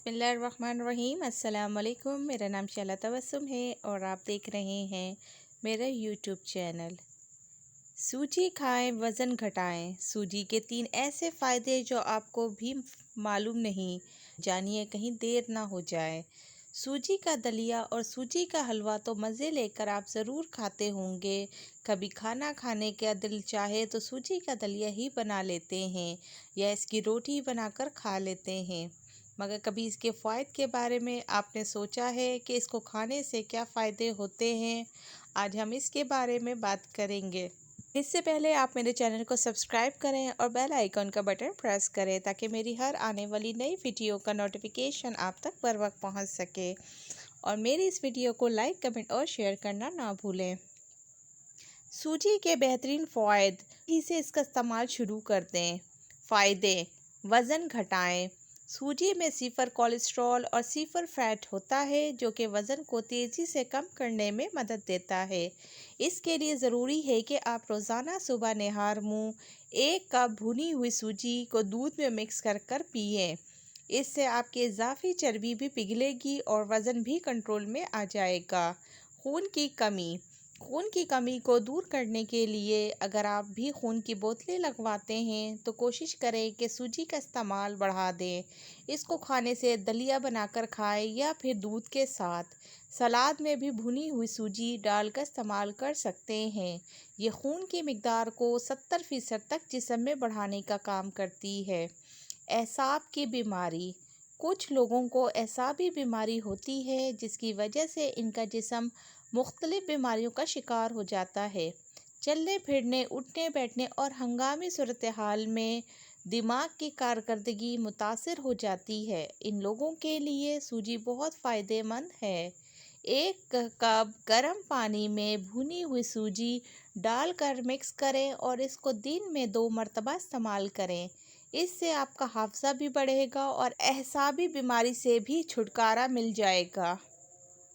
बिस्मिल्लाहिर्रहमानिर्रहीम। अस्सलाम वालेकुम। मेरा नाम शैला तबस्सुम है और आप देख रहे हैं मेरा यूट्यूब चैनल। सूजी खाएं, वज़न घटाएं। सूजी के 3 ऐसे फ़ायदे जो आपको भी मालूम नहीं, जानिए कहीं देर ना हो जाए। सूजी का दलिया और सूजी का हलवा तो मज़े लेकर आप ज़रूर खाते होंगे। कभी खाना खाने का दिल चाहे तो सूजी का दलिया ही बना लेते हैं या इसकी रोटी बनाकर खा लेते हैं, मगर कभी इसके फ़ायदे के बारे में आपने सोचा है कि इसको खाने से क्या फ़ायदे होते हैं? आज हम इसके बारे में बात करेंगे। इससे पहले आप मेरे चैनल को सब्सक्राइब करें और बेल आइकन का बटन प्रेस करें ताकि मेरी हर आने वाली नई वीडियो का नोटिफिकेशन आप तक बर वक्त पहुँच सके, और मेरी इस वीडियो को लाइक, कमेंट और शेयर करना ना भूलें। सूजी के बेहतरीन फ़ायदे से इसका इस्तेमाल शुरू कर दें। फ़ायदे: वज़न घटाएं। सूजी में सिफर कोलेस्ट्रॉल और सिफर फैट होता है जो कि वज़न को तेज़ी से कम करने में मदद देता है। इसके लिए ज़रूरी है कि आप रोज़ाना सुबह नहार मुँह 1 कप भुनी हुई सूजी को दूध में मिक्स कर पिएं। इससे आपकी इजाफी चर्बी भी पिघलेगी और वज़न भी कंट्रोल में आ जाएगा। खून की कमी को दूर करने के लिए अगर आप भी खून की बोतलें लगवाते हैं तो कोशिश करें कि सूजी का इस्तेमाल बढ़ा दें। इसको खाने से दलिया बनाकर खाएं या फिर दूध के साथ। सलाद में भी भुनी हुई सूजी डालकर इस्तेमाल कर सकते हैं। ये खून की मिकदार को 70% तक जिस्म में बढ़ाने का काम करती है। एसाब की बीमारी: कुछ लोगों को एसाबी बीमारी होती है जिसकी वजह से इनका जिस्म मुख्तलिफ बीमारियों का शिकार हो जाता है। चलने फिरने, उठने बैठने और हंगामी सूरत हाल में दिमाग की कारकर्दगी मुतासर हो जाती है। इन लोगों के लिए सूजी बहुत फ़ायदेमंद है। 1 कप गर्म पानी में भुनी हुई सूजी डालकर मिक्स करें और इसको दिन में 2 मरतबा इस्तेमाल करें। इससे आपका हाफ़्ज़ा भी बढ़ेगा और एसाबी बीमारी से भी छुटकारा मिल जाएगा।